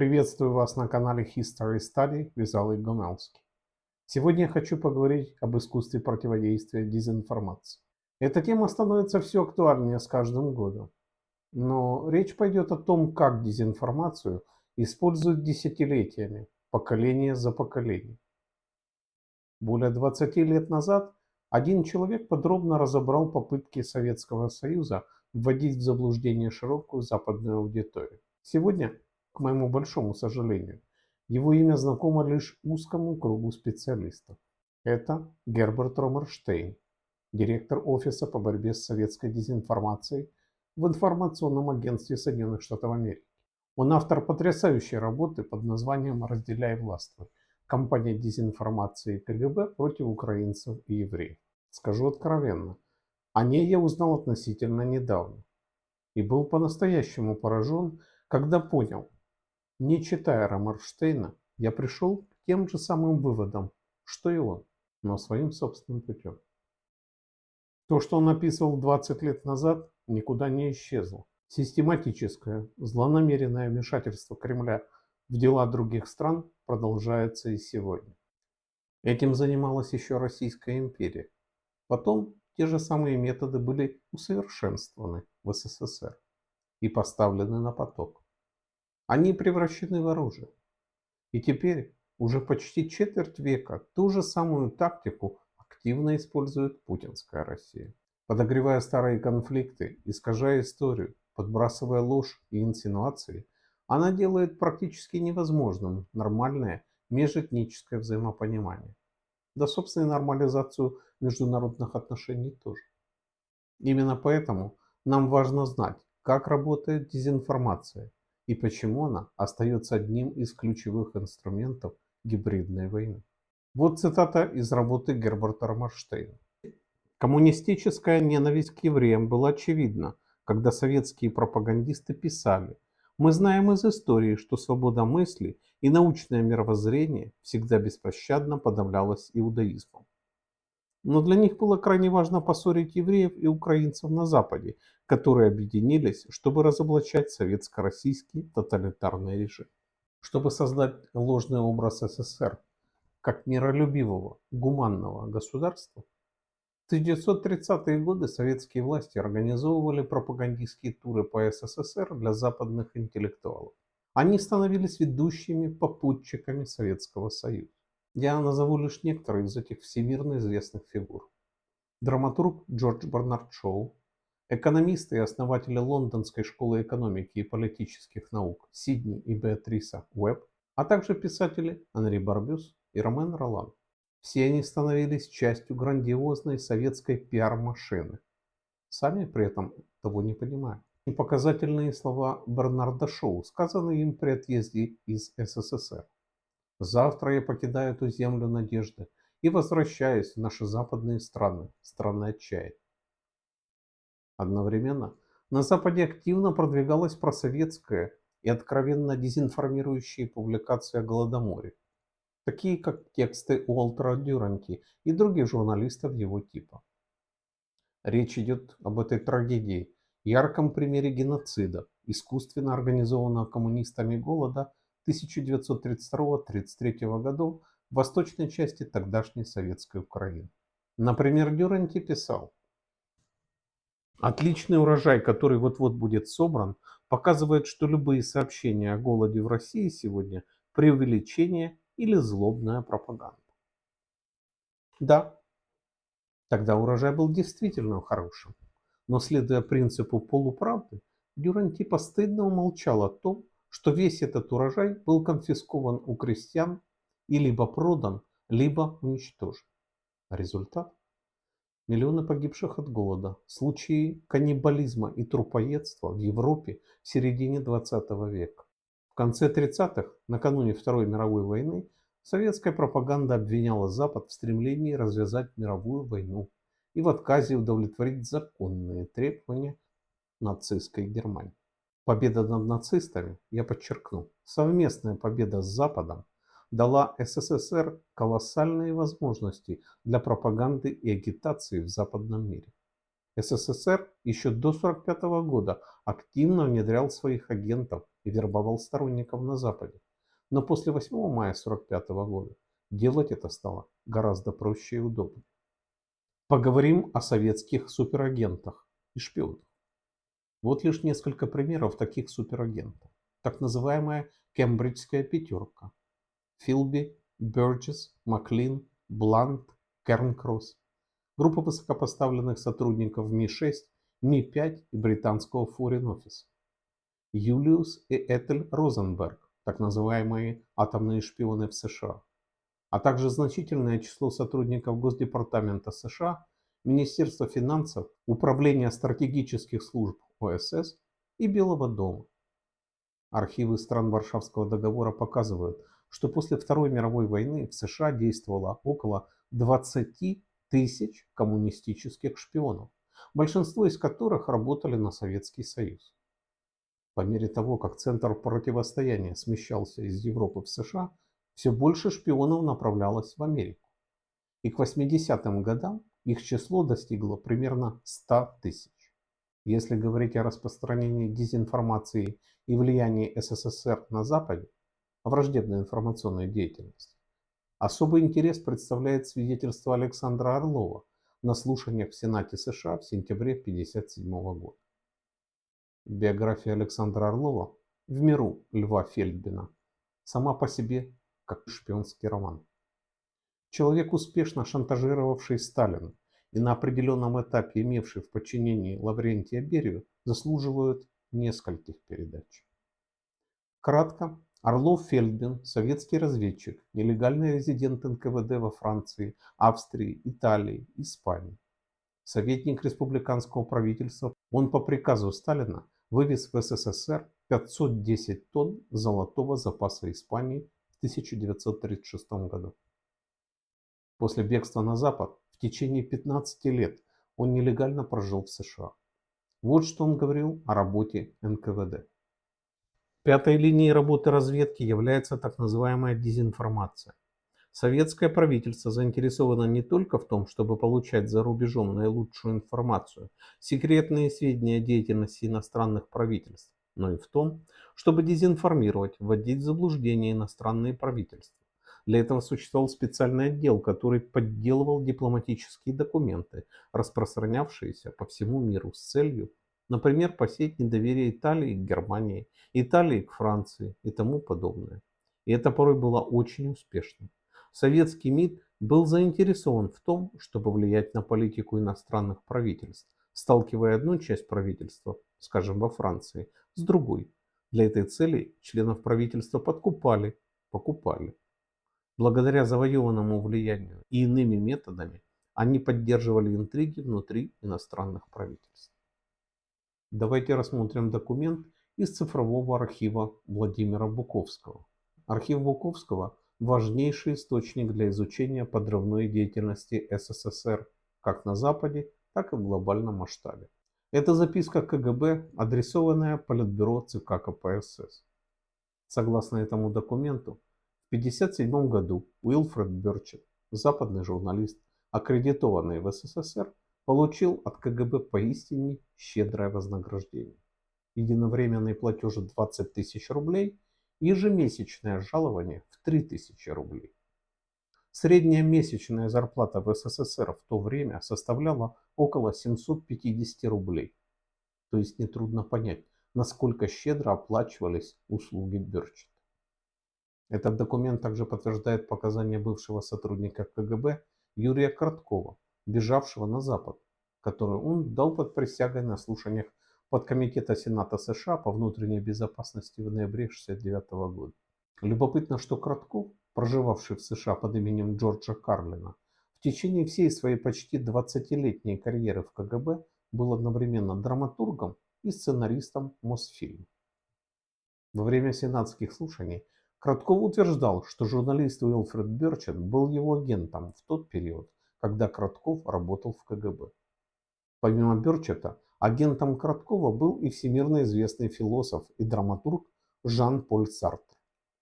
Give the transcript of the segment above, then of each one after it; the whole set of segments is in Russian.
Приветствую вас на канале History Study with Oleg Gomelsky. Сегодня я хочу поговорить об искусстве противодействия дезинформации. Эта тема становится все актуальнее с каждым годом. Но речь пойдет о том, как дезинформацию используют десятилетиями, поколение за поколением. Более 20 лет назад один человек подробно разобрал попытки Советского Союза вводить в заблуждение широкую западную аудиторию. Сегодня, к моему большому сожалению, его имя знакомо лишь узкому кругу специалистов. Это Герберт Ромерштейн, директор Офиса по борьбе с советской дезинформацией в информационном агентстве Соединенных Штатов Америки. Он автор потрясающей работы под названием «Разделяй и властвуй. Кампания дезинформации КГБ против украинцев и евреев». Скажу откровенно, о ней я узнал относительно недавно и был по-настоящему поражен, когда понял, не читая Ромерштейна, я пришел к тем же самым выводам, что и он, но своим собственным путем. То, что он описывал 20 лет назад, никуда не исчезло. Систематическое, злонамеренное вмешательство Кремля в дела других стран продолжается и сегодня. Этим занималась еще Российская империя. Потом те же самые методы были усовершенствованы в СССР и поставлены на поток. Они превращены в оружие. И теперь уже почти четверть века ту же самую тактику активно использует путинская Россия. Подогревая старые конфликты, искажая историю, подбрасывая ложь и инсинуации, она делает практически невозможным нормальное межэтническое взаимопонимание. Да, собственно, и нормализацию международных отношений тоже. Именно поэтому нам важно знать, как работает дезинформация и почему она остается одним из ключевых инструментов гибридной войны. Вот цитата из работы Герберта Ромерштейна. Коммунистическая ненависть к евреям была очевидна, когда советские пропагандисты писали: «Мы знаем из истории, что свобода мысли и научное мировоззрение всегда беспощадно подавлялось иудаизмом». Но для них было крайне важно поссорить евреев и украинцев на Западе, которые объединились, чтобы разоблачать советско-российский тоталитарный режим. Чтобы создать ложный образ СССР как миролюбивого, гуманного государства, в 1930-е годы советские власти организовывали пропагандистские туры по СССР для западных интеллектуалов. Они становились ведущими попутчиками Советского Союза. Я назову лишь некоторые из этих всемирно известных фигур. Драматург Джордж Бернард Шоу, экономисты и основатели Лондонской школы экономики и политических наук Сидни и Беатриса Уэбб, а также писатели Анри Барбюс и Ромен Ролан. Все они становились частью грандиозной советской пиар-машины, сами при этом того не понимая. И показательные слова Бернарда Шоу, сказанные им при отъезде из СССР. «Завтра я покидаю эту землю надежды и возвращаюсь в наши западные страны, страны отчаяния». Одновременно на Западе активно продвигалась просоветская и откровенно дезинформирующие публикации о Голодоморе, такие как тексты Уолтера Дюранти и других журналистов его типа. Речь идет об этой трагедии, ярком примере геноцида, искусственно организованного коммунистами голода 1932-1933 годов в восточной части тогдашней советской Украины. Например, Дюранти писал: «Отличный урожай, который вот-вот будет собран, показывает, что любые сообщения о голоде в России сегодня – преувеличение или злобная пропаганда». Да, тогда урожай был действительно хорошим, но, следуя принципу полуправды, Дюранти постыдно умолчал о том, что весь этот урожай был конфискован у крестьян и либо продан, либо уничтожен. Результат? Миллионы погибших от голода, случаи каннибализма и трупоедства в Европе в середине 20 века. В конце 30-х, накануне Второй мировой войны, советская пропаганда обвиняла Запад в стремлении развязать мировую войну и в отказе удовлетворить законные требования нацистской Германии. Победа над нацистами, я подчеркну, совместная победа с Западом, дала СССР колоссальные возможности для пропаганды и агитации в западном мире. СССР еще до 1945 года активно внедрял своих агентов и вербовал сторонников на Западе. Но после 8 мая 1945 года делать это стало гораздо проще и удобнее. Поговорим о советских суперагентах и шпионах. Вот лишь несколько примеров таких суперагентов. Так называемая Кембриджская пятерка. Филби, Бёрджесс, Маклин, Блант, Кернкросс. Группа высокопоставленных сотрудников Ми-6, Ми-5 и британского Foreign Office. Юлиус и Этель Розенберг, так называемые атомные шпионы в США, а также значительное число сотрудников Госдепартамента США, Министерства финансов, Управления стратегических служб ОСС и Белого дома. Архивы стран Варшавского договора показывают, что после Второй мировой войны в США действовало около 20 тысяч коммунистических шпионов, большинство из которых работали на Советский Союз. По мере того, как центр противостояния смещался из Европы в США, все больше шпионов направлялось в Америку. И к 80-м годам их число достигло примерно 100 тысяч. Если говорить о распространении дезинформации и влиянии СССР на Западе, о враждебной информационной деятельности, особый интерес представляет свидетельство Александра Орлова на слушаниях в Сенате США в сентябре 1957 года. Биография Александра Орлова «В миру» Льва Фельдбина сама по себе как шпионский роман. Человек, успешно шантажировавший Сталина и на определенном этапе имевший в подчинении Лаврентия Берию, заслуживают нескольких передач. Кратко, Орлов-Фельдбин – советский разведчик, нелегальный резидент НКВД во Франции, Австрии, Италии, Испании. Советник республиканского правительства, он по приказу Сталина вывез в СССР 510 тонн золотого запаса Испании в 1936 году. После бегства на Запад в течение 15 лет он нелегально прожил в США. Вот что он говорил о работе НКВД. Пятой линией работы разведки является так называемая дезинформация. Советское правительство заинтересовано не только в том, чтобы получать за рубежом наилучшую информацию, секретные сведения о деятельности иностранных правительств, но и в том, чтобы дезинформировать, вводить в заблуждение иностранные правительства. Для этого существовал специальный отдел, который подделывал дипломатические документы, распространявшиеся по всему миру с целью, например, посеять недоверие Италии к Германии, Италии к Франции и тому подобное. И это порой было очень успешно. Советский МИД был заинтересован в том, чтобы влиять на политику иностранных правительств, сталкивая одну часть правительства, скажем, во Франции, с другой. Для этой цели членов правительства подкупали, покупали. Благодаря завоеванному влиянию и иными методами они поддерживали интриги внутри иностранных правительств. Давайте рассмотрим документ из цифрового архива Владимира Буковского. Архив Буковского – важнейший источник для изучения подрывной деятельности СССР как на Западе, так и в глобальном масштабе. Это записка КГБ, адресованная Политбюро ЦК КПСС. Согласно этому документу, в 1957 году Уилфред Бёрчетт, западный журналист, аккредитованный в СССР, получил от КГБ поистине щедрое вознаграждение. Единовременный платеж в 20 тысяч рублей и ежемесячное жалование в 3000 рублей. Средняя месячная зарплата в СССР в то время составляла около 750 рублей. То есть нетрудно понять, насколько щедро оплачивались услуги Бёрчетта. Этот документ также подтверждает показания бывшего сотрудника КГБ Юрия Короткова, бежавшего на Запад, который он дал под присягой на слушаниях Подкомитета Сената США по внутренней безопасности в ноябре 1969 года. Любопытно, что Коротков, проживавший в США под именем Джорджа Карлина, в течение всей своей почти 20-летней карьеры в КГБ был одновременно драматургом и сценаристом Мосфильма. Во время сенатских слушаний Коротков утверждал, что журналист Уилфред Бёрчетт был его агентом в тот период, когда Коротков работал в КГБ. Помимо Бёрчетта, агентом Короткова был и всемирно известный философ и драматург Жан-Поль Сартр.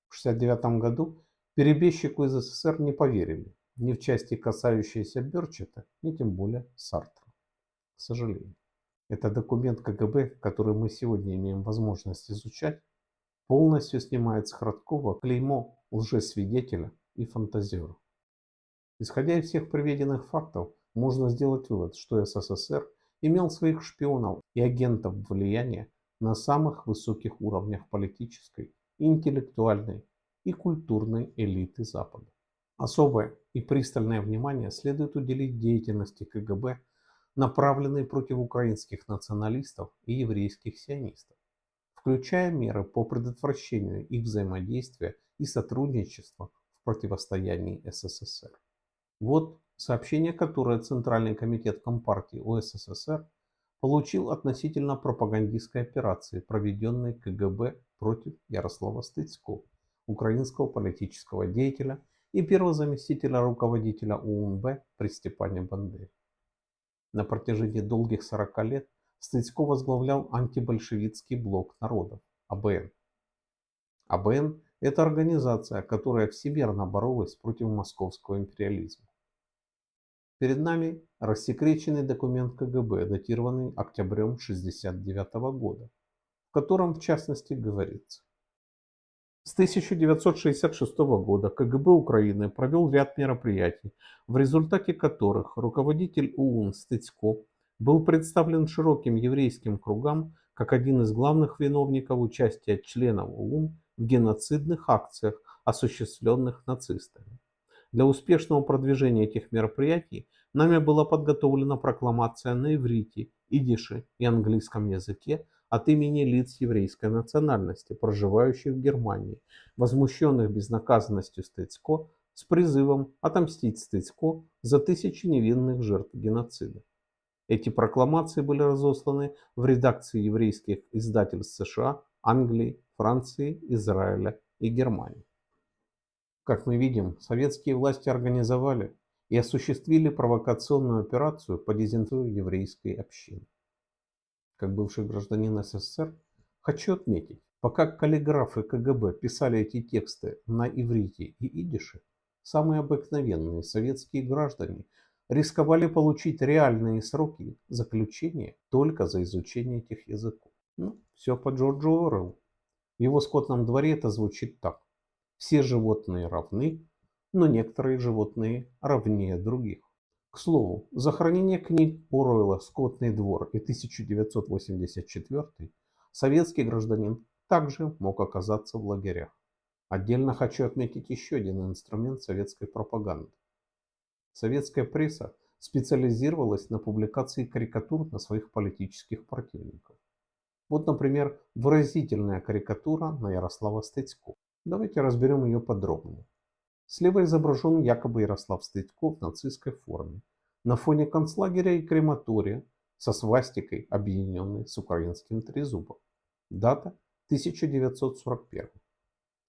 В 1969 году перебежчику из СССР не поверили ни в части, касающиеся Бёрчетта, ни тем более Сартра. К сожалению. Это документ КГБ, который мы сегодня имеем возможность изучать, полностью снимает с Хроткова клеймо лжесвидетеля и фантазера. Исходя из всех приведенных фактов, можно сделать вывод, что СССР имел своих шпионов и агентов влияния на самых высоких уровнях политической, интеллектуальной и культурной элиты Запада. Особое и пристальное внимание следует уделить деятельности КГБ, направленной против украинских националистов и еврейских сионистов, включая меры по предотвращению их взаимодействия и сотрудничества в противостоянии СССР. Вот сообщение, которое Центральный комитет Компартии УССР получил относительно пропагандистской операции, проведенной КГБ против Ярослава Стецко, украинского политического деятеля и первого заместителя руководителя УНБ при Степане Бандере. На протяжении долгих 40 лет Стецко возглавлял антибольшевистский блок народов АБН. АБН – это организация, которая всемирно боролась против московского империализма. Перед нами рассекреченный документ КГБ, датированный октябрем 1969 года, в котором в частности говорится: с 1966 года КГБ Украины провел ряд мероприятий, в результате которых руководитель ОУН Стецко был представлен широким еврейским кругам как один из главных виновников участия членов ОУН в геноцидных акциях, осуществленных нацистами. Для успешного продвижения этих мероприятий нами была подготовлена прокламация на иврите, идише и английском языке от имени лиц еврейской национальности, проживающих в Германии, возмущенных безнаказанностью Стецко, с призывом отомстить Стецко за тысячи невинных жертв геноцида. Эти прокламации были разосланы в редакции еврейских издательств США, Англии, Франции, Израиля и Германии. Как мы видим, советские власти организовали и осуществили провокационную операцию по дезинфекции еврейской общины. Как бывший гражданин СССР, хочу отметить, пока каллиграфы КГБ писали эти тексты на иврите и идише, самые обыкновенные советские граждане рисковали получить реальные сроки заключения только за изучение этих языков. Все по Джорджу Оруэллу. В его «Скотном дворе» это звучит так: все животные равны, но некоторые животные равнее других. К слову, за хранение книг Оруэлла «Скотный двор» и 1984 советский гражданин также мог оказаться в лагерях. Отдельно хочу отметить еще один инструмент советской пропаганды. Советская пресса специализировалась на публикации карикатур на своих политических противников. Вот, например, выразительная карикатура на Ярослава Стецко. Давайте разберем ее подробнее. Слева изображен якобы Ярослав Стецко в нацистской форме на фоне концлагеря и крематория со свастикой, объединенной с украинским трезубом. Дата 1941.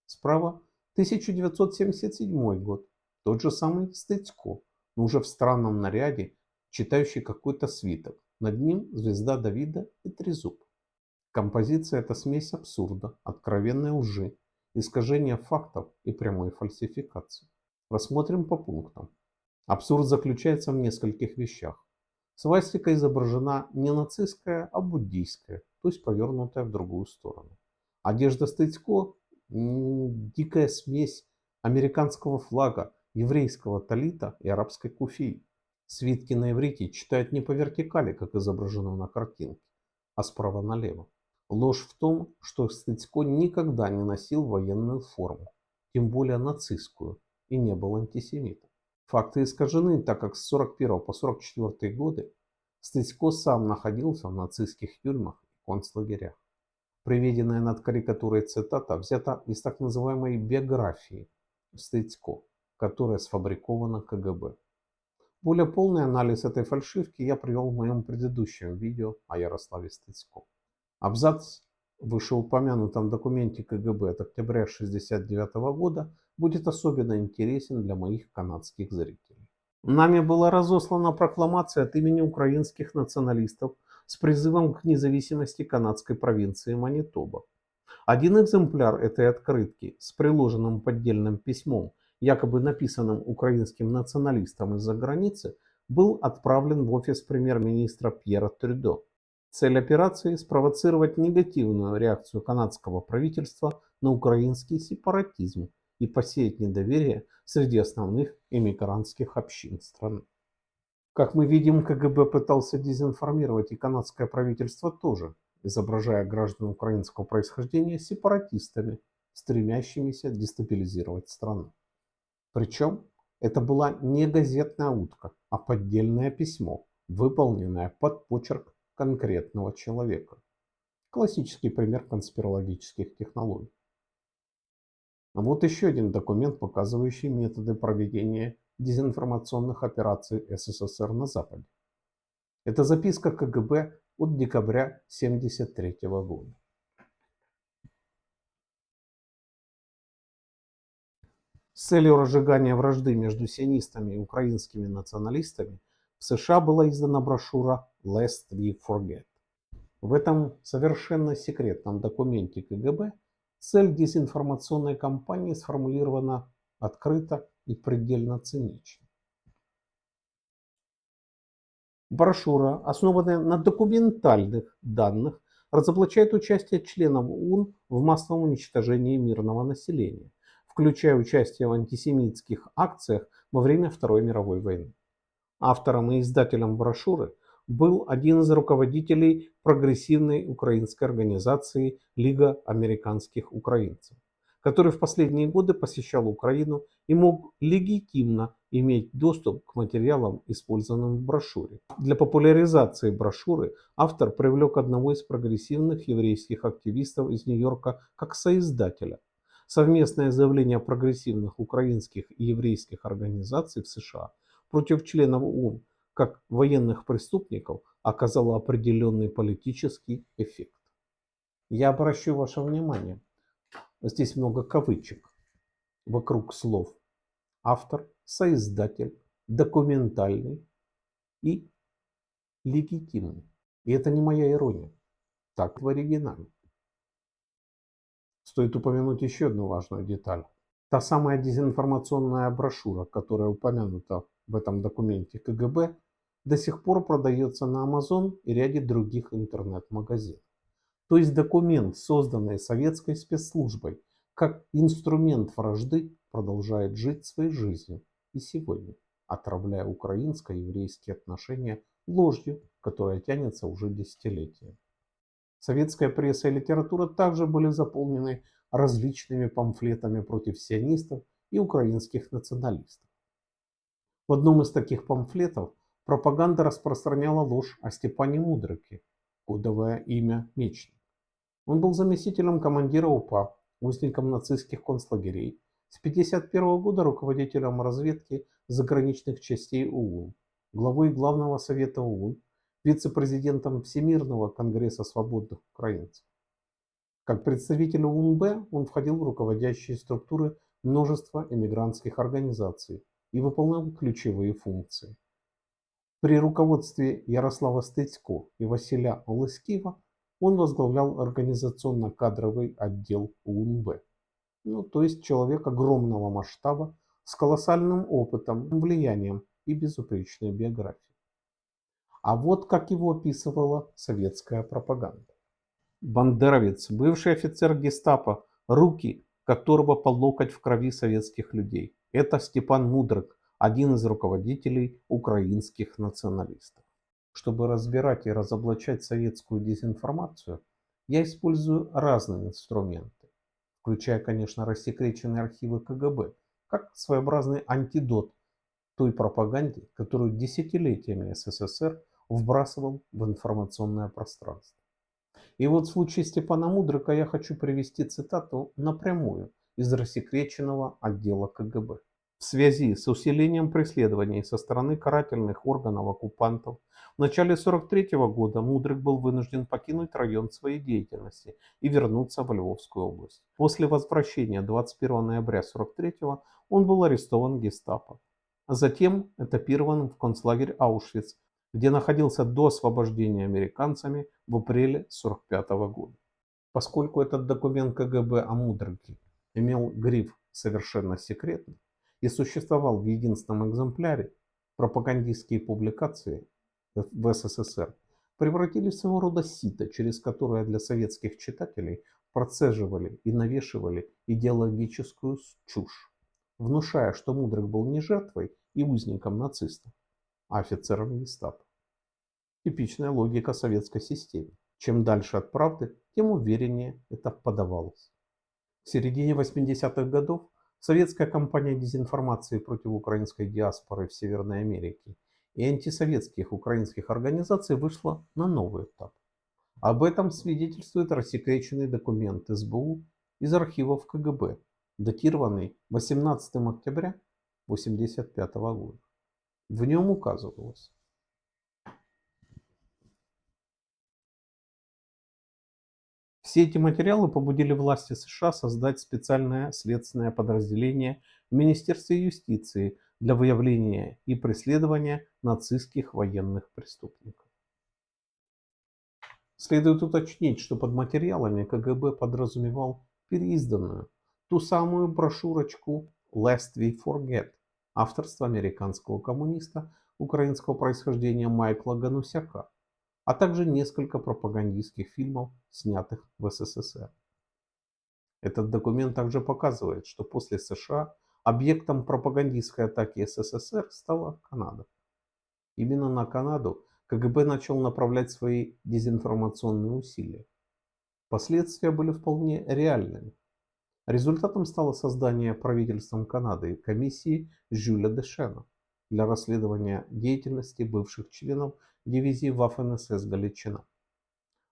Справа 1977 год. Тот же самый Стецко, но уже в странном наряде, читающий какой-то свиток. Над ним звезда Давида и трезуб. Композиция – это смесь абсурда, откровенной лжи, искажения фактов и прямой фальсификации. Рассмотрим по пунктам. Абсурд заключается в нескольких вещах. Свастика изображена не нацистская, а буддийская, то есть повернутая в другую сторону. Одежда Стецко – дикая смесь американского флага, еврейского талита и арабской куфии. Свитки на иврите читают не по вертикали, как изображено на картинке, а справа налево. Ложь в том, что Стецко никогда не носил военную форму, тем более нацистскую, и не был антисемитом. Факты искажены, так как с 1941 по 1944 годы Стецко сам находился в нацистских тюрьмах и концлагерях. Приведенная над карикатурой цитата взята из так называемой биографии Стецко, которая сфабрикована КГБ. Более полный анализ этой фальшивки я привел в моем предыдущем видео о Ярославе Стецко. Абзац в вышеупомянутом документе КГБ от октября 1969 года будет особенно интересен для моих канадских зрителей. Нами была разослана прокламация от имени украинских националистов с призывом к независимости канадской провинции Манитоба. Один экземпляр этой открытки с приложенным поддельным письмом, якобы написанным украинским националистом из-за границы, был отправлен в офис премьер-министра Пьера Трюдо. Цель операции – спровоцировать негативную реакцию канадского правительства на украинский сепаратизм и посеять недоверие среди основных иммигрантских общин страны. Как мы видим, КГБ пытался дезинформировать и канадское правительство тоже, изображая граждан украинского происхождения сепаратистами, стремящимися дестабилизировать страну. Причем это была не газетная утка, а поддельное письмо, выполненное под почерк конкретного человека. Классический пример конспирологических технологий. А вот еще один документ, показывающий методы проведения дезинформационных операций СССР на Западе. Это записка КГБ от декабря 1973 года. С целью разжигания вражды между сионистами и украинскими националистами в США была издана брошюра «Lest We Forget». В этом совершенно секретном документе КГБ цель дезинформационной кампании сформулирована открыто и предельно цинично. Брошюра, основанная на документальных данных, разоблачает участие членов ООН в массовом уничтожении мирного населения, включая участие в антисемитских акциях во время Второй мировой войны. Автором и издателем брошюры был один из руководителей прогрессивной украинской организации Лига американских украинцев, который в последние годы посещал Украину и мог легитимно иметь доступ к материалам, использованным в брошюре. Для популяризации брошюры автор привлек одного из прогрессивных еврейских активистов из Нью-Йорка как соиздателя. Совместное заявление прогрессивных украинских и еврейских организаций в США против членов ООН как военных преступников оказало определенный политический эффект. Я обращу ваше внимание, здесь много кавычек вокруг слов автор, соиздатель, документальный и легитимный. И это не моя ирония. Так в оригинале. Стоит упомянуть еще одну важную деталь. Та самая дезинформационная брошюра, которая упомянута в этом документе КГБ, до сих пор продается на Amazon и ряде других интернет-магазинов. То есть документ, созданный советской спецслужбой как инструмент вражды, продолжает жить своей жизнью и сегодня, отравляя украинско-еврейские отношения ложью, которая тянется уже десятилетия. Советская пресса и литература также были заполнены различными памфлетами против сионистов и украинских националистов. В одном из таких памфлетов пропаганда распространяла ложь о Степане Мудрике, кодовое имя Мечник. Он был заместителем командира УПА, узником нацистских концлагерей, с 1951 года руководителем разведки заграничных частей ОУН, главой Главного совета ОУН, вице-президентом Всемирного конгресса свободных украинцев. Как представитель УНБ он входил в руководящие структуры множества эмигрантских организаций и выполнял ключевые функции. При руководстве Ярослава Стецько и Василя Олескива он возглавлял организационно-кадровый отдел УНБ. То есть человек огромного масштаба с колоссальным опытом, влиянием и безупречной биографией. А вот как его описывала советская пропаганда. Бандеровец, бывший офицер гестапо, руки которого по локоть в крови советских людей. Это Степан Мудрик, один из руководителей украинских националистов. Чтобы разбирать и разоблачать советскую дезинформацию, я использую разные инструменты, включая, конечно, рассекреченные архивы КГБ, как своеобразный антидот той пропаганде, которую десятилетиями СССР вбрасывал в информационное пространство. И вот в случае Степана Мудрика я хочу привести цитату напрямую из рассекреченного отдела КГБ. В связи с усилением преследований со стороны карательных органов оккупантов в начале 1943 года Мудрик был вынужден покинуть район своей деятельности и вернуться в Львовскую область. После возвращения 21 ноября 1943 он был арестован гестапо, а затем этапирован в концлагерь Аушвиц, где находился до освобождения американцами в апреле 1945 года. Поскольку этот документ КГБ о Мудрике имел гриф «совершенно секретно» и существовал в единственном экземпляре, пропагандистские публикации в СССР превратились в своего рода сито, через которое для советских читателей процеживали и навешивали идеологическую чушь, внушая, что Мудрик был не жертвой и узником нацистов, а офицером гестапо. Типичная логика советской системы. Чем дальше от правды, тем увереннее это подавалось. В середине 80-х годов советская кампания дезинформации против украинской диаспоры в Северной Америке и антисоветских украинских организаций вышла на новый этап. Об этом свидетельствует рассекреченный документ СБУ из архивов КГБ, датированный 18 октября 1985 года. В нем указывалось: все эти материалы побудили власти США создать специальное следственное подразделение в Министерстве юстиции для выявления и преследования нацистских военных преступников. Следует уточнить, что под материалами КГБ подразумевал переизданную, ту самую брошюрочку «Lest we forget» авторства американского коммуниста украинского происхождения Майкла Ганусяка, а также несколько пропагандистских фильмов, снятых в СССР. Этот документ также показывает, что после США объектом пропагандистской атаки СССР стала Канада. Именно на Канаду КГБ начал направлять свои дезинформационные усилия. Последствия были вполне реальными. Результатом стало создание правительством Канады комиссии Жюля Дешена для расследования деятельности бывших членов дивизии Waffen-СС Галичина.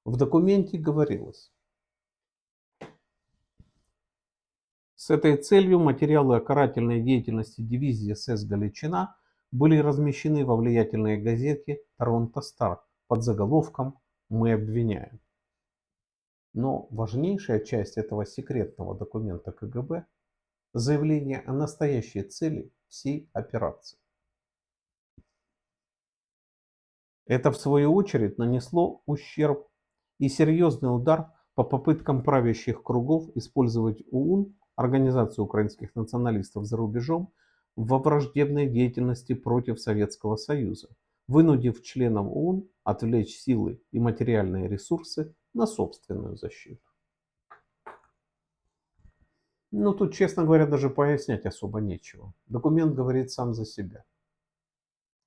В документе говорилось: с этой целью материалы о карательной деятельности дивизии СС Галичина были размещены во влиятельной газете «Торонто Стар» под заголовком «Мы обвиняем». Но важнейшая часть этого секретного документа КГБ – заявление о настоящей цели всей операции. Это, в свою очередь, нанесло ущерб и серьезный удар по попыткам правящих кругов использовать ОУН, Организацию украинских националистов, за рубежом во враждебной деятельности против Советского Союза, вынудив членов ОУН отвлечь силы и материальные ресурсы на собственную защиту. Ну, тут, честно говоря, даже пояснять особо нечего. Документ говорит сам за себя.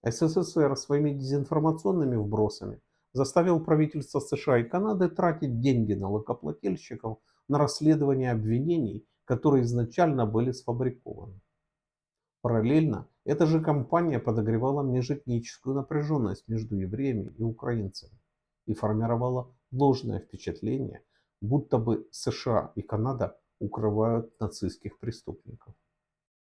СССР своими дезинформационными вбросами заставил правительство США и Канады тратить деньги налогоплательщиков на расследование обвинений, которые изначально были сфабрикованы. Параллельно эта же кампания подогревала межэтническую напряженность между евреями и украинцами и формировала ложное впечатление, будто бы США и Канада укрывают нацистских преступников.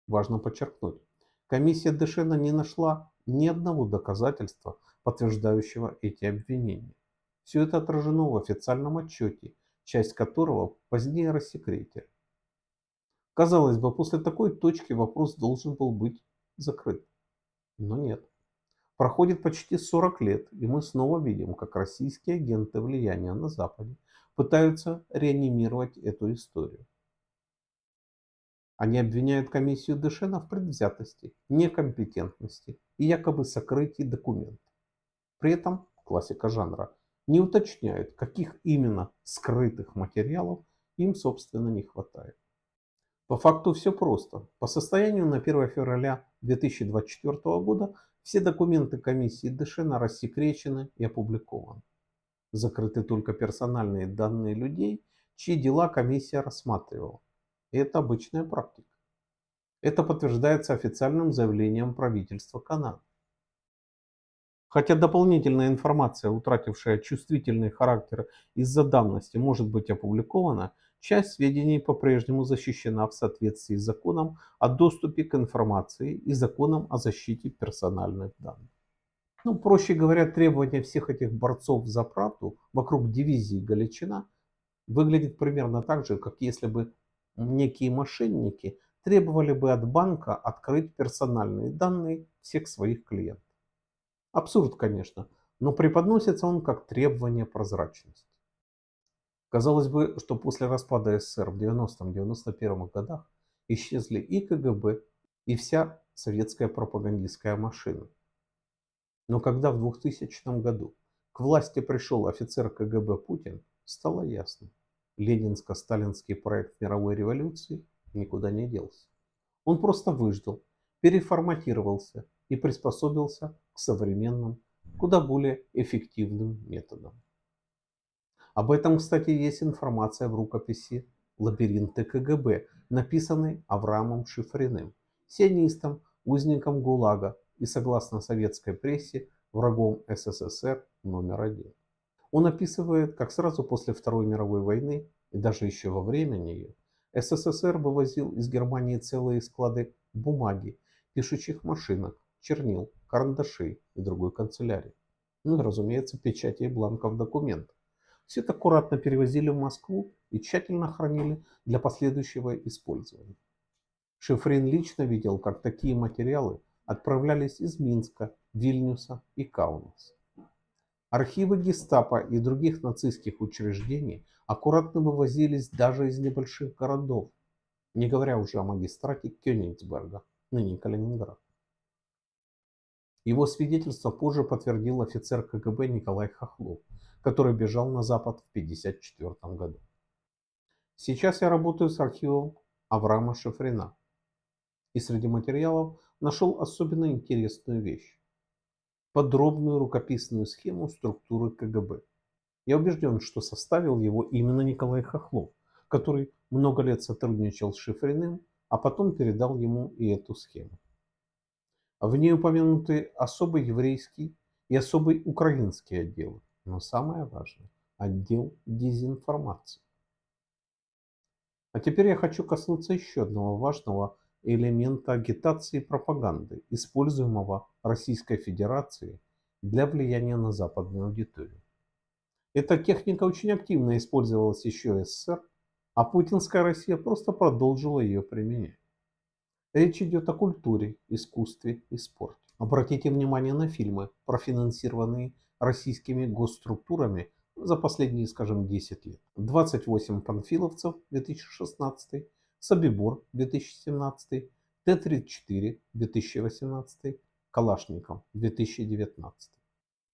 Важно подчеркнуть, комиссия Дешена не нашла ни одного доказательства, подтверждающего эти обвинения. Все это отражено в официальном отчете, часть которого позднее рассекретили. Казалось бы, после такой точки вопрос должен был быть закрыт. Но нет. Проходит почти 40 лет, и мы снова видим, как российские агенты влияния на Западе пытаются реанимировать эту историю. Они обвиняют комиссию Дешена в предвзятости, некомпетентности и якобы сокрытии документов. При этом, классика жанра, не уточняют, каких именно скрытых материалов им, собственно, не хватает. По факту все просто. По состоянию на 1 февраля 2024 года все документы комиссии Дешена рассекречены и опубликованы. Закрыты только персональные данные людей, чьи дела комиссия рассматривала. И это обычная практика. Это подтверждается официальным заявлением правительства Канады. Хотя дополнительная информация, утратившая чувствительный характер из-за давности, может быть опубликована, часть сведений по-прежнему защищена в соответствии с законом о доступе к информации и законом о защите персональных данных. Ну, проще говоря, требования всех этих борцов за правду вокруг дивизии Галичина выглядит примерно так же, как если бы некие мошенники требовали бы от банка открыть персональные данные всех своих клиентов. Абсурд, конечно, но преподносится он как требование прозрачности. Казалось бы, что после распада СССР в 90-91 годах исчезли и КГБ, и вся советская пропагандистская машина. Но когда в 2000 году к власти пришел офицер КГБ Путин, стало ясно. Ленинско-сталинский проект мировой революции никуда не делся. Он просто выждал, переформатировался и приспособился к современным, куда более эффективным методам. Об этом, кстати, есть информация в рукописи «Лабиринты КГБ», написанной Авраамом Шифриным, сионистом, узником ГУЛАГа и, согласно советской прессе, врагом СССР номер один. Он описывает, как сразу после Второй мировой войны и даже еще во время нее СССР вывозил из Германии целые склады бумаги, пишущих машинок, чернил, карандашей и другой канцелярии. Ну и, разумеется, печати и бланков документов. Все это аккуратно перевозили в Москву и тщательно хранили для последующего использования. Шифрин лично видел, как такие материалы отправлялись из Минска, Вильнюса и Каунаса. Архивы гестапо и других нацистских учреждений аккуратно вывозились даже из небольших городов, не говоря уже о магистрате Кёнигсберга, ныне Калининград. Его свидетельство позже подтвердил офицер КГБ Николай Хохлов, который бежал на Запад в 1954 году. Сейчас я работаю с архивом Авраама Шифрина и среди материалов нашел особенно интересную вещь – подробную рукописную схему структуры КГБ. Я убежден, что составил его именно Николай Хохлов, который много лет сотрудничал с Шифриным, а потом передал ему и эту схему. В ней упомянуты особый еврейский и особый украинский отделы, но самое важное – отдел дезинформации. А теперь я хочу коснуться еще одного важного элемента агитации и пропаганды, используемого Российской Федерацией для влияния на западную аудиторию. Эта техника очень активно использовалась еще СССР, а путинская Россия просто продолжила ее применять. Речь идет о культуре, искусстве и спорте. Обратите внимание на фильмы, профинансированные российскими госструктурами за последние, скажем, 10 лет. 28 панфиловцев 2016, Собибор 2017, Т-34 2018, Калашников 2019.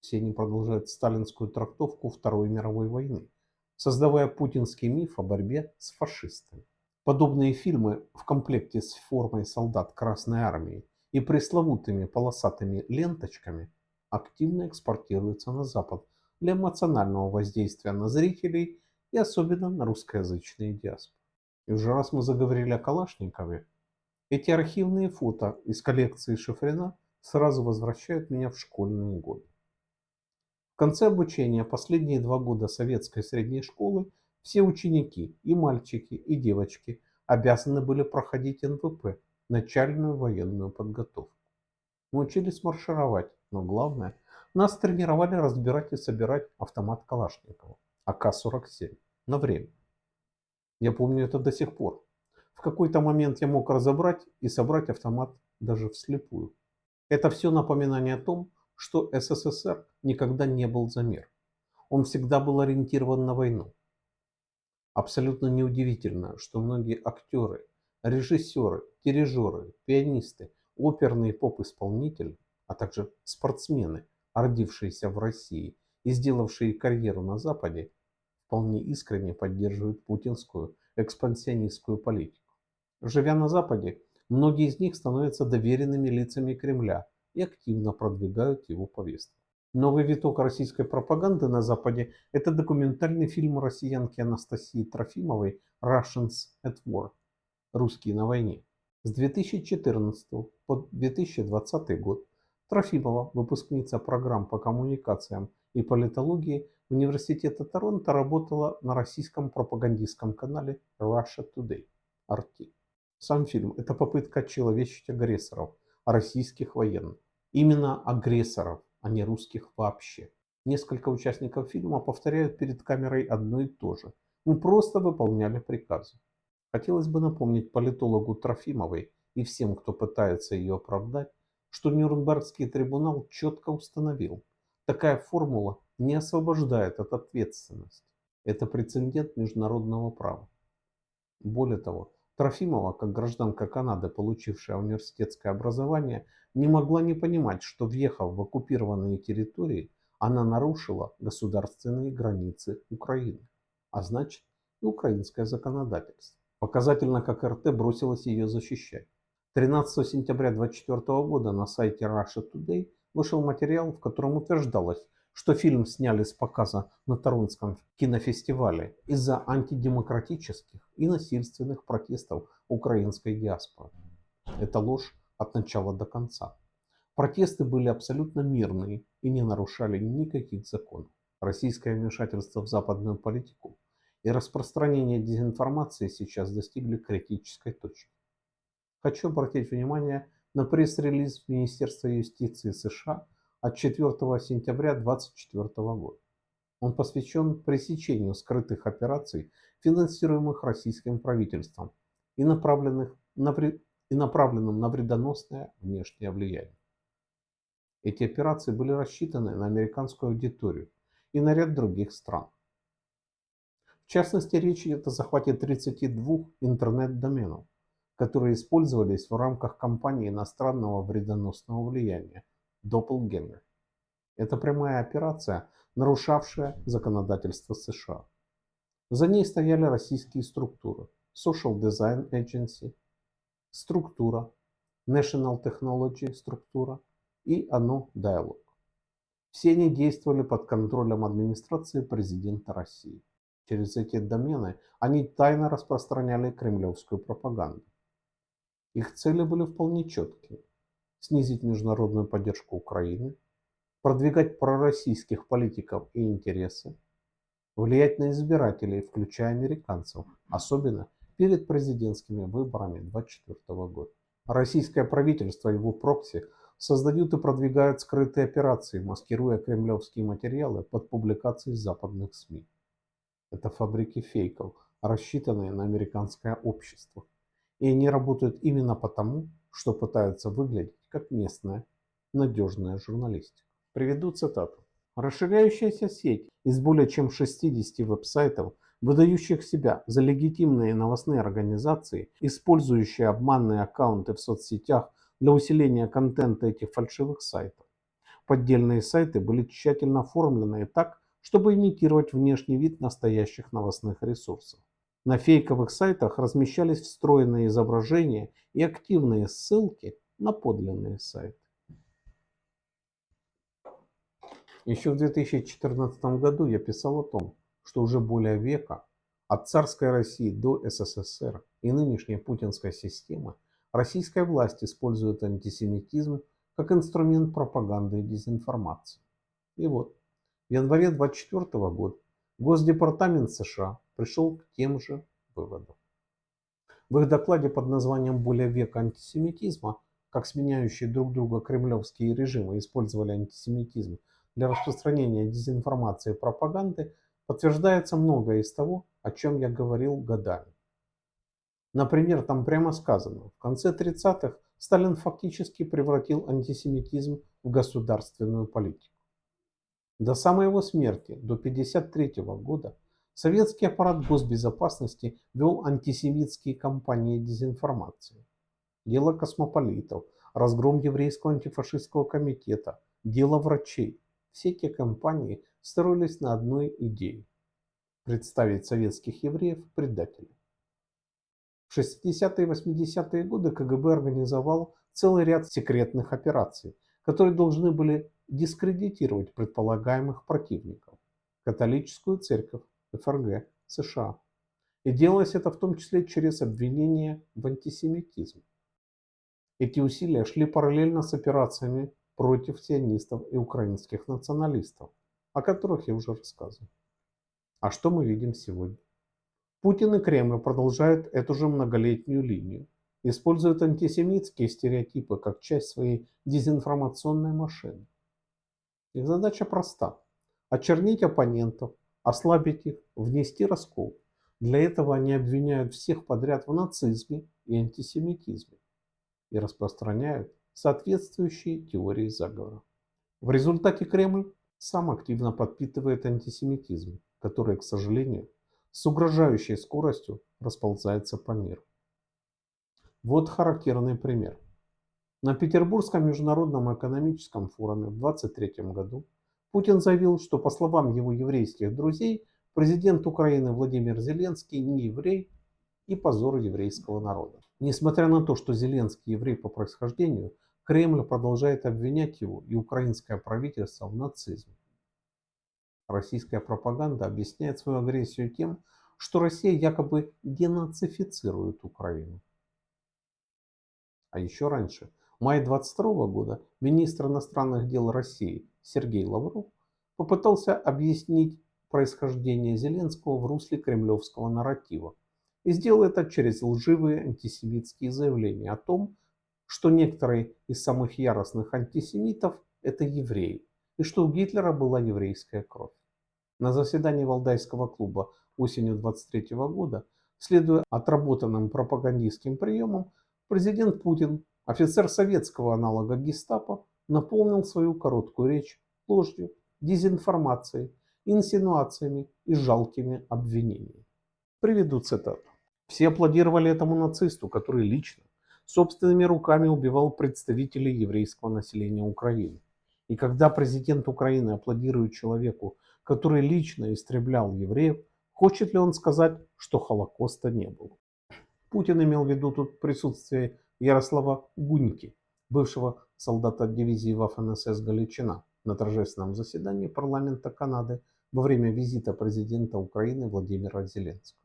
Все они продолжают сталинскую трактовку Второй мировой войны, создавая путинский миф о борьбе с фашистами. Подобные фильмы в комплекте с формой солдат Красной Армии и пресловутыми полосатыми ленточками активно экспортируются на Запад для эмоционального воздействия на зрителей и особенно на русскоязычные диаспоры. И уже раз мы заговорили о Калашникове, эти архивные фото из коллекции Шифрина сразу возвращают меня в школьные годы. В конце обучения последние 2 года советской средней школы все ученики, и мальчики, и девочки, обязаны были проходить НВП, начальную военную подготовку. Мы учились маршировать, но главное, нас тренировали разбирать и собирать автомат Калашникова АК-47 на время. Я помню это до сих пор. В какой-то момент я мог разобрать и собрать автомат даже вслепую. Это все напоминание о том, что СССР никогда не был за мир. Он всегда был ориентирован на войну. Абсолютно неудивительно, что многие актеры, режиссеры, дирижеры, пианисты, оперные поп-исполнители, а также спортсмены, родившиеся в России и сделавшие карьеру на Западе, вполне искренне поддерживают путинскую экспансионистскую политику. Живя на Западе, многие из них становятся доверенными лицами Кремля и активно продвигают его повестку. Новый виток российской пропаганды на Западе – это документальный фильм россиянки Анастасии Трофимовой «Russians at War» – «Русские на войне». С 2014 по 2020 год Трофимова, выпускница программ по коммуникациям и политологии Университета Торонто, работала на российском пропагандистском канале Russia Today (RT). Сам фильм – это попытка очеловечить агрессоров, российских военных. Именно агрессоров, а не русских вообще. Несколько участников фильма повторяют перед камерой одно и то же. Мы просто выполняли приказы. Хотелось бы напомнить политологу Трофимовой и всем, кто пытается ее оправдать, что Нюрнбергский трибунал четко установил, такая формула не освобождает от ответственности. Это прецедент международного права. Более того, Трофимова, как гражданка Канады, получившая университетское образование, не могла не понимать, что, въехав в оккупированные территории, она нарушила государственные границы Украины, а значит и украинское законодательство. Показательно, как РТ бросилась ее защищать. 13 сентября 2024 года на сайте Russia Today вышел материал, в котором утверждалось, что фильм сняли с показа на Торонтском кинофестивале из-за антидемократических и насильственных протестов украинской диаспоры. Это ложь от начала до конца. Протесты были абсолютно мирные и не нарушали никаких законов. Российское вмешательство в западную политику и распространение дезинформации сейчас достигли критической точки. Хочу обратить внимание на пресс-релиз Министерства юстиции США от 4 сентября 2024 года. Он посвящен пресечению скрытых операций, финансируемых российским правительством и направленным на вредоносное внешнее влияние. Эти операции были рассчитаны на американскую аудиторию и на ряд других стран. В частности, речь идет о захвате 32 интернет-доменов, которые использовались в рамках кампании иностранного вредоносного влияния Doppelganger. Это прямая операция, нарушавшая законодательство США. За ней стояли российские структуры: Social Design Agency, структура, National Technology структура и ANO Dialog. Все они действовали под контролем администрации президента России. Через эти домены они тайно распространяли кремлевскую пропаганду. Их цели были вполне четкие: снизить международную поддержку Украины, продвигать пророссийских политиков и интересы, влиять на избирателей, включая американцев, особенно перед президентскими выборами 2024 года. Российское правительство и его прокси создают и продвигают скрытые операции, маскируя кремлевские материалы под публикации западных СМИ. Это фабрики фейков, рассчитанные на американское общество. И они работают именно потому, что пытаются выглядеть как местная надежная журналистика. Приведу цитату. Расширяющаяся сеть из более чем 60 веб-сайтов, выдающих себя за легитимные новостные организации, использующие обманные аккаунты в соцсетях для усиления контента этих фальшивых сайтов. Поддельные сайты были тщательно оформлены так, чтобы имитировать внешний вид настоящих новостных ресурсов. На фейковых сайтах размещались встроенные изображения и активные ссылки на подлинные сайты. Еще в 2014 году я писал о том, что уже более века, от царской России до СССР и нынешней путинской системы, российская власть использует антисемитизм как инструмент пропаганды и дезинформации. И вот, в январе 2024 года Госдепартамент США пришел к тем же выводам. В их докладе под названием «Более века антисемитизма. Как сменяющие друг друга кремлевские режимы использовали антисемитизм для распространения дезинформации и пропаганды» подтверждается многое из того, о чем я говорил годами. Например, там прямо сказано: в конце 30-х Сталин фактически превратил антисемитизм в государственную политику. До самой его смерти, до 1953 года, советский аппарат госбезопасности вел антисемитские кампании дезинформации. Дело космополитов, разгром еврейского антифашистского комитета, дело врачей. Все эти кампании строились на одной идее: представить советских евреев предателями. В 60-е и 80-е годы КГБ организовал целый ряд секретных операций, которые должны были дискредитировать предполагаемых противников: католическую церковь, ФРГ, США. И делалось это в том числе через обвинение в антисемитизме. Эти усилия шли параллельно с операциями против сионистов и украинских националистов, о которых я уже рассказывал. А что мы видим сегодня? Путин и Кремль продолжают эту же многолетнюю линию, используют антисемитские стереотипы как часть своей дезинформационной машины. Их задача проста: очернить оппонентов, ослабить их, внести раскол. Для этого они обвиняют всех подряд в нацизме и антисемитизме и распространяют соответствующие теории заговора. В результате Кремль сам активно подпитывает антисемитизм, который, к сожалению, с угрожающей скоростью расползается по миру. Вот характерный пример. На Петербургском международном экономическом форуме в 2023 году Путин заявил, что, по словам его еврейских друзей, президент Украины Владимир Зеленский не еврей и позор еврейского народа. Несмотря на то, что Зеленский еврей по происхождению, Кремль продолжает обвинять его и украинское правительство в нацизме. Российская пропаганда объясняет свою агрессию тем, что Россия якобы денацифицирует Украину. А еще раньше, в мае 2022 года, министр иностранных дел России Сергей Лавров попытался объяснить происхождение Зеленского в русле кремлевского нарратива. И сделал это через лживые антисемитские заявления о том, что некоторые из самых яростных антисемитов – это евреи, и что у Гитлера была еврейская кровь. На заседании Валдайского клуба осенью 23 года, следуя отработанным пропагандистским приемам, президент Путин, офицер советского аналога гестапо, наполнил свою короткую речь ложью, дезинформацией, инсинуациями и жалкими обвинениями. Приведу цитату. Все аплодировали этому нацисту, который лично, собственными руками убивал представителей еврейского населения Украины. И когда президент Украины аплодирует человеку, который лично истреблял евреев, хочет ли он сказать, что Холокоста не было? Путин имел в виду тут присутствие Ярослава Гуньки, бывшего солдата дивизии Waffen-СС Галичина, на торжественном заседании парламента Канады во время визита президента Украины Владимира Зеленского.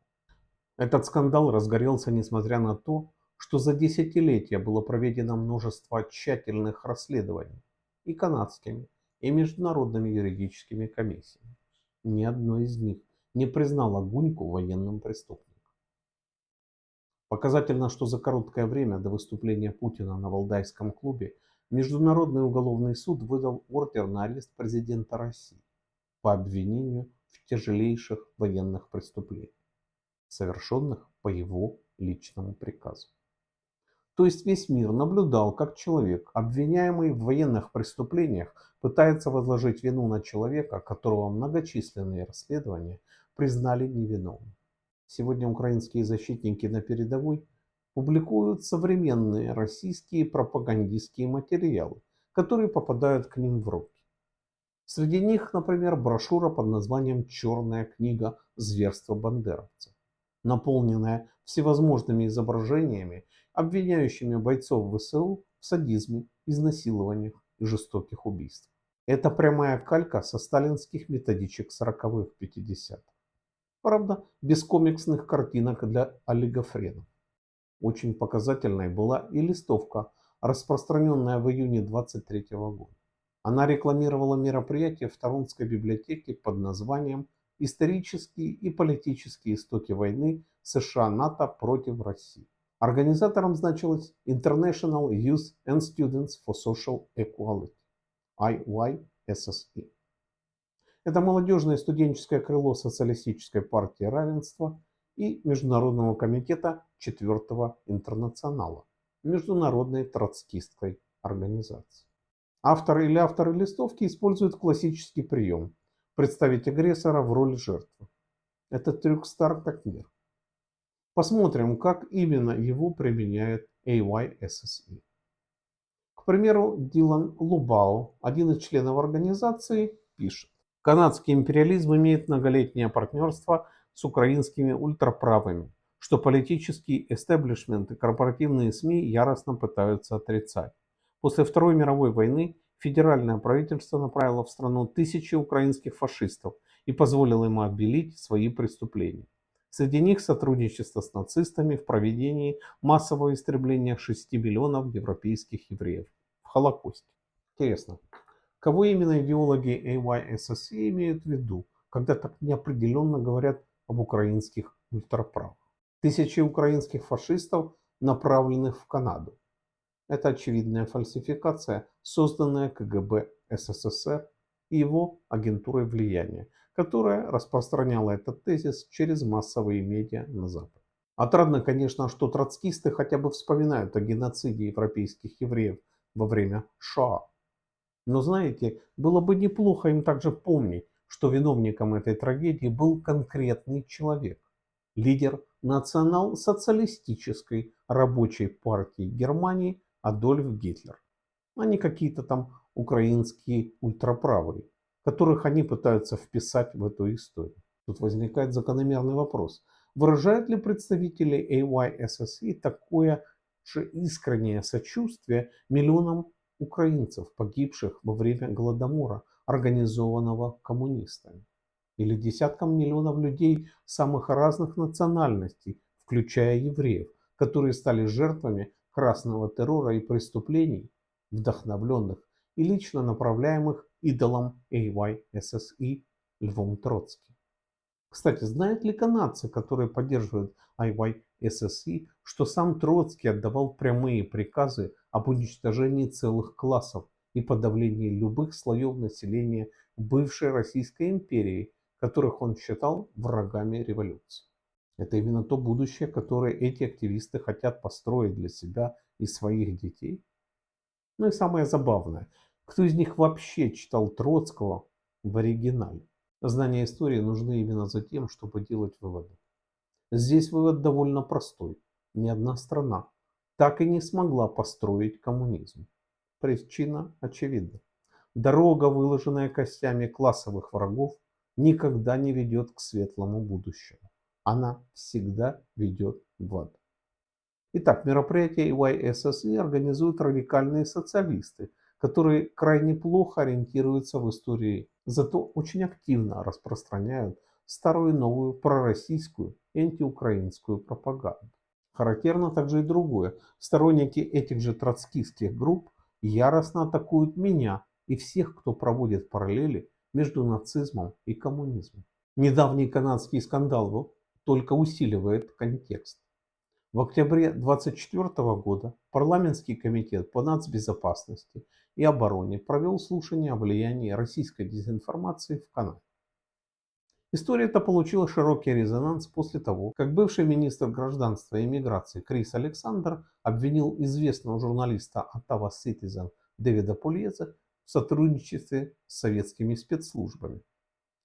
Этот скандал разгорелся несмотря на то, что за десятилетия было проведено множество тщательных расследований и канадскими, и международными юридическими комиссиями. Ни одно из них не признало Гуньку военным преступником. Показательно, что за короткое время до выступления Путина на Валдайском клубе Международный уголовный суд выдал ордер на арест президента России по обвинению в тяжелейших военных преступлениях, совершенных по его личному приказу. То есть весь мир наблюдал, как человек, обвиняемый в военных преступлениях, пытается возложить вину на человека, которого многочисленные расследования признали невиновным. Сегодня украинские защитники на передовой публикуют современные российские пропагандистские материалы, которые попадают к ним в руки. Среди них, например, брошюра под названием «Черная книга зверства бандеровцев», наполненная всевозможными изображениями, обвиняющими бойцов ВСУ в садизме, изнасилованиях и жестоких убийствах. Это прямая калька со сталинских методичек 40-х, 50-х. Правда, без комиксных картинок для олигофренов. Очень показательной была и листовка, распространенная в июне 23 года. Она рекламировала мероприятие в Торонтской библиотеке под названием «Исторические и политические истоки войны США-НАТО против России». Организатором значилось International Youth and Students for Social Equality, IYSSE. Это молодежное студенческое крыло Социалистической партии равенства и Международного комитета Четвертого интернационала, Международной троцкистской организации. Автор или авторы листовки используют классический прием – представить агрессора в роли жертвы. Это трюк стар как мир. Посмотрим, как именно его применяет AYSSE. К примеру, Дилан Лубао, один из членов организации, пишет. Канадский империализм имеет многолетнее партнерство с украинскими ультраправыми, что политический эстеблишмент и корпоративные СМИ яростно пытаются отрицать. После Второй мировой войны федеральное правительство направило в страну тысячи украинских фашистов и позволило им обелить свои преступления. Среди них сотрудничество с нацистами в проведении массового истребления 6 миллионов европейских евреев в Холокосте. Интересно, кого именно идеологи AYSSE имеют в виду, когда так неопределенно говорят об украинских ультраправых? Тысячи украинских фашистов, направленных в Канаду. Это очевидная фальсификация, созданная КГБ СССР и его агентурой влияния, которая распространяла этот тезис через массовые медиа на Запад. Отрадно, конечно, что троцкисты хотя бы вспоминают о геноциде европейских евреев во время Шоа. Но знаете, было бы неплохо им также помнить, что виновником этой трагедии был конкретный человек, лидер национал-социалистической рабочей партии Германии Адольф Гитлер, а не какие-то там украинские ультраправые, которых они пытаются вписать в эту историю. Тут возникает закономерный вопрос. Выражают ли представители AYSSE такое же искреннее сочувствие миллионам украинцев, погибших во время Голодомора, организованного коммунистами? Или десяткам миллионов людей самых разных национальностей, включая евреев, которые стали жертвами красного террора и преступлений, вдохновленных и лично направляемых идолом AYSSE Львом Троцким. Кстати, знают ли канадцы, которые поддерживают IYSSE, что сам Троцкий отдавал прямые приказы об уничтожении целых классов и подавлении любых слоев населения бывшей Российской империи, которых он считал врагами революции? Это именно то будущее, которое эти активисты хотят построить для себя и своих детей. Ну и самое забавное, кто из них вообще читал Троцкого в оригинале? Знания истории нужны именно за тем, чтобы делать выводы. Здесь вывод довольно простой. Ни одна страна так и не смогла построить коммунизм. Причина очевидна. Дорога, выложенная костями классовых врагов, никогда не ведет к светлому будущему. Она всегда ведет в ад. Итак, мероприятие YSSE организуют радикальные социалисты, которые крайне плохо ориентируются в истории, зато очень активно распространяют старую и новую пророссийскую и антиукраинскую пропаганду. Характерно также и другое. Сторонники этих же троцкистских групп яростно атакуют меня и всех, кто проводит параллели между нацизмом и коммунизмом. Недавний канадский скандал только усиливает контекст. В октябре 2024 года парламентский комитет по нацбезопасности и обороне провел слушание о влиянии российской дезинформации в Канаде. История эта получила широкий резонанс после того, как бывший министр гражданства и иммиграции Крис Александр обвинил известного журналиста Ottawa Citizen Дэвида Польезе в сотрудничестве с советскими спецслужбами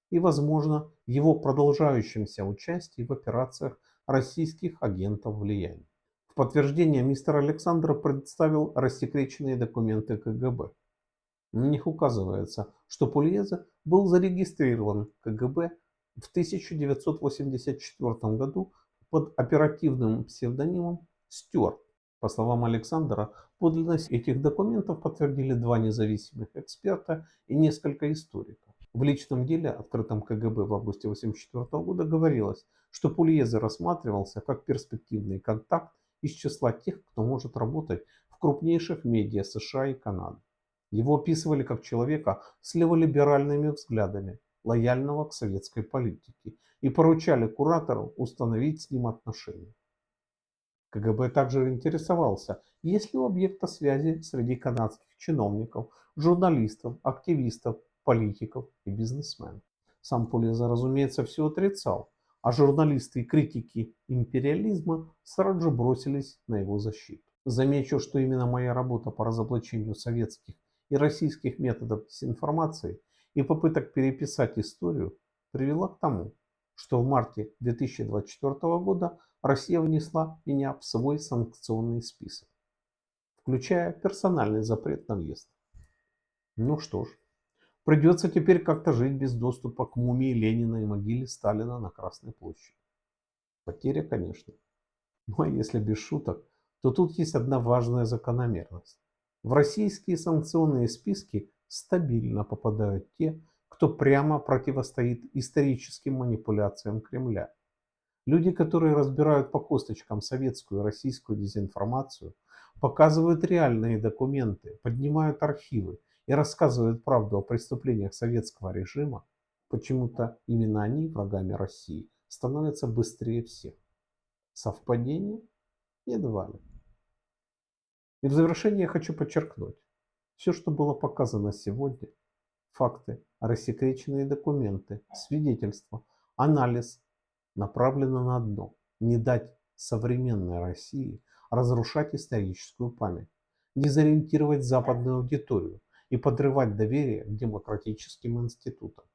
и, возможно, его продолжающемся участии в операциях российских агентов влияния. В подтверждение мистер Александр представил рассекреченные документы КГБ. На них указывается, что Пульезе был зарегистрирован КГБ в 1984 году под оперативным псевдонимом Стюарт. По словам Александра, подлинность этих документов подтвердили два независимых эксперта и несколько историков. В личном деле, открытом КГБ в августе 1984 года, говорилось, что Пульезе рассматривался как перспективный контакт из числа тех, кто может работать в крупнейших медиа США и Канады. Его описывали как человека с леволиберальными взглядами, лояльного к советской политике, и поручали куратору установить с ним отношения. КГБ также интересовался, есть ли у объекта связи среди канадских чиновников, журналистов, активистов, политиков и бизнесменов. Сам Пулеза, разумеется, все отрицал, а журналисты и критики империализма сразу же бросились на его защиту. Замечу, что именно моя работа по разоблачению советских и российских методов дезинформации и попыток переписать историю привела к тому, что в марте 2024 года Россия внесла меня в свой санкционный список, включая персональный запрет на въезд. Ну что ж, придется теперь как-то жить без доступа к мумии Ленина и могиле Сталина на Красной площади. Потеря, конечно. Ну а если без шуток, то тут есть одна важная закономерность. В российские санкционные списки стабильно попадают те, кто прямо противостоит историческим манипуляциям Кремля. Люди, которые разбирают по косточкам советскую и российскую дезинформацию, показывают реальные документы, поднимают архивы и рассказывают правду о преступлениях советского режима, почему-то именно они, врагами России, становятся быстрее всех. Совпадение? Едва ли. И в завершение я хочу подчеркнуть, все, что было показано сегодня, факты, рассекреченные документы, свидетельства, анализ, направлено на одно – не дать современной России разрушать историческую память, дезориентировать западную аудиторию и подрывать доверие к демократическим институтам.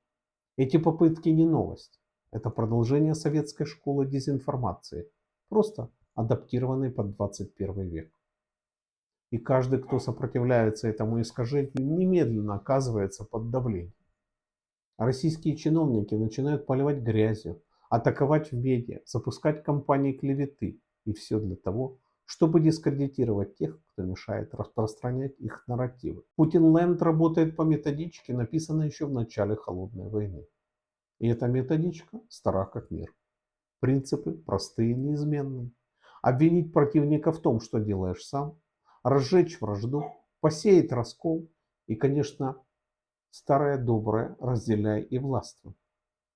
Эти попытки не новость. Это продолжение советской школы дезинформации, просто адаптированной под 21 век. И каждый, кто сопротивляется этому искажению, немедленно оказывается под давлением. А российские чиновники начинают поливать грязью, атаковать в медиа, запускать кампании клеветы. И все для того, чтобы дискредитировать тех, кто мешает распространять их нарративы. Путин-ленд работает по методичке, написанной еще в начале Холодной войны. И эта методичка стара как мир. Принципы простые и неизменные. Обвинить противника в том, что делаешь сам, разжечь вражду, посеять раскол и, конечно, старое доброе «разделяй и властвуй».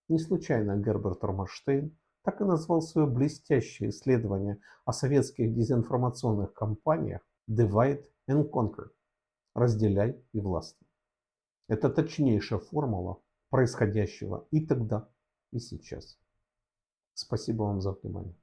Не случайно Герберт Романштейн так и назвал свое блестящее исследование о советских дезинформационных кампаниях «Divide and Conquer» – «разделяй и властвуй». Это точнейшая формула происходящего и тогда, и сейчас. Спасибо вам за внимание.